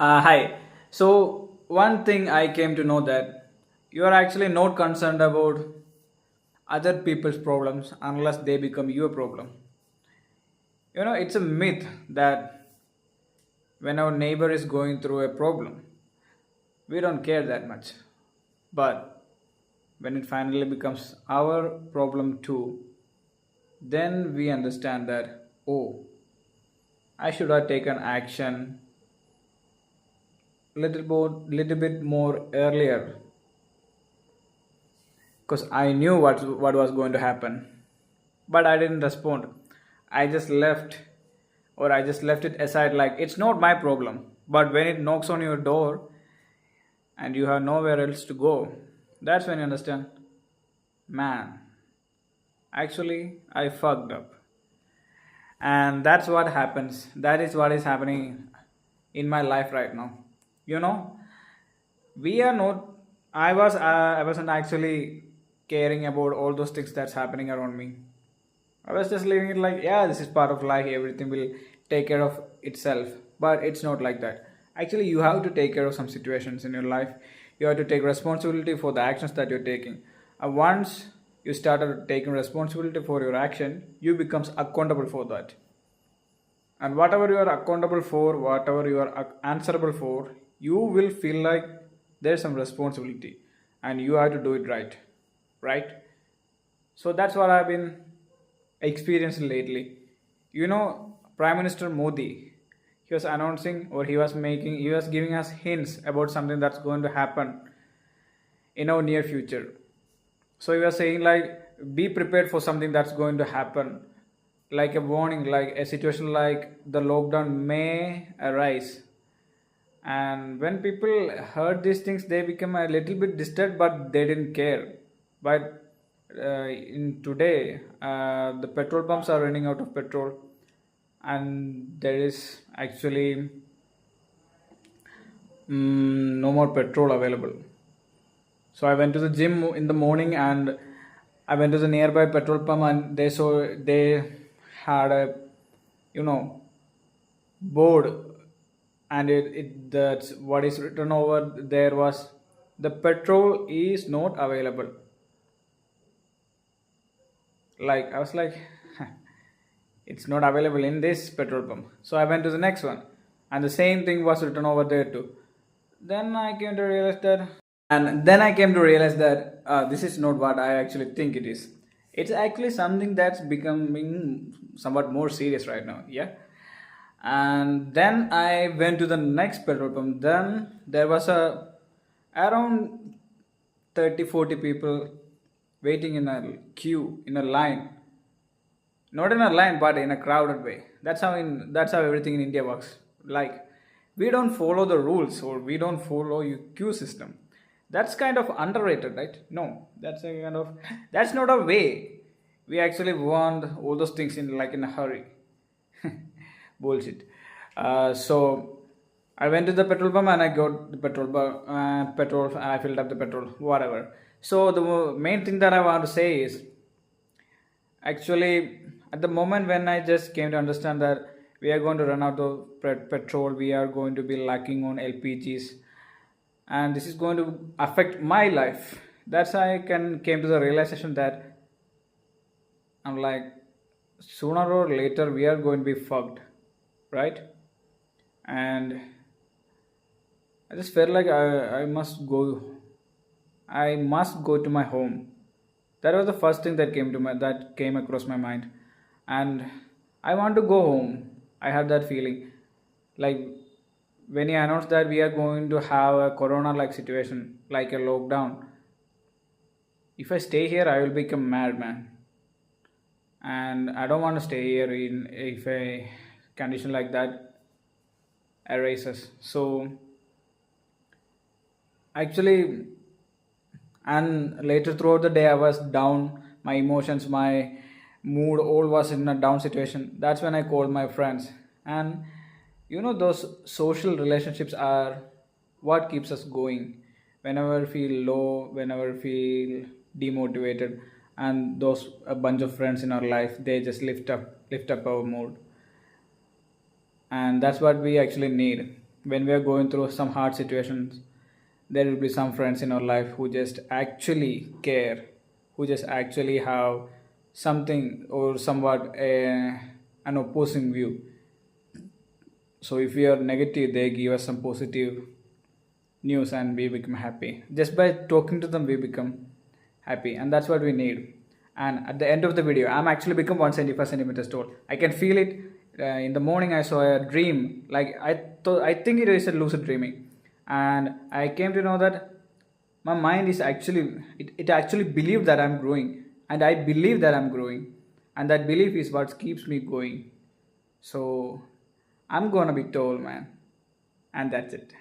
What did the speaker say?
Hi. So, one thing I came to know that you are actually not concerned about other people's problems unless they become your problem. It's a myth that when our neighbor is going through a problem, we don't care that much. But when it finally becomes our problem too, then we understand that, oh, I should have taken action little bit more earlier because I knew what was going to happen. But I didn't respond. I just left, or I just left it aside like it's not my problem. But when it knocks on your door and you have nowhere else to go, that's when you understand, man, actually, I fucked up. And that's what happens. That is what is happening in my life right now. You know, we are not. I wasn't actually caring about all those things that's happening around me. I was just living it like, yeah, this is part of life, everything will take care of itself. But it's not like that. Actually, you have to take care of some situations in your life. You have to take responsibility for the actions that you're taking. And once you started taking responsibility for your action, you becomes accountable for that. And whatever you are accountable for, whatever you are answerable for, you will feel like there's some responsibility and you have to do it right. So that's what I've been experiencing lately. Prime Minister Modi, he was announcing, or he was giving us hints about something that's going to happen in our near future. So he was saying like, be prepared for something that's going to happen, like a warning, like a situation like the lockdown may arise. And when people heard these things, they become a little bit disturbed, but they didn't care. But in today, the petrol pumps are running out of petrol, and there is actually no more petrol available. So I went to the gym in the morning, and I went to the nearby petrol pump, and they had a you know board, and it that's what is written over there was, the petrol is not available. Like I was like, it's not available in this petrol pump. So I went to the next one, and the same thing was written over there too. Then I came to realize that, and then I came to realize that this is not what I actually think it is. It's actually something that's becoming somewhat more serious right now. Yeah. And then I went to the next petrol pump. Then there was a around 30-40 people waiting in a queue, in a line, not in a line but in a crowded way. That's how everything in India works. Like, we don't follow the rules, or we don't follow your queue system. That's kind of underrated, right? No, that's not a way we actually want all those things in a hurry. Bullshit. So I went to the petrol pump and I got the petrol. I filled up the petrol, whatever. So the main thing that I want to say is, actually, at the moment when I just came to understand that we are going to run out of petrol, we are going to be lacking on LPGs, and this is going to affect my life. That's how I can came to the realization that I'm like, sooner or later we are going to be fucked, right? And I just felt like I must go. I must go to my home. That was the first thing that came across my mind, and I want to go home. I had that feeling, like when he announced that we are going to have a corona-like situation, like a lockdown. If I stay here, I will become madman, and I don't want to stay here in if a condition like that arises. So actually, and later throughout the day I was down, my emotions, my mood, all was in a down situation. That's when I called my friends. And those social relationships are what keeps us going whenever we feel low, whenever we feel demotivated. And those a bunch of friends in our life, they just lift up our mood, and that's what we actually need. when we are going through some hard situations, there will be some friends in our life who just actually care, who just actually have something or somewhat an opposing view. So if we are negative, they give us some positive news and we become happy. Just by talking to them, we become happy, and that's what we need. And at the end of the video, I'm actually become 175 centimeters tall. I can feel it. In the morning, I saw a dream. Like I thought, I think it is a lucid dreaming, and I came to know that my mind is actually it actually believed that I'm growing, and I believe that I'm growing, and that belief is what keeps me going. So I'm gonna be tall, man, and that's it.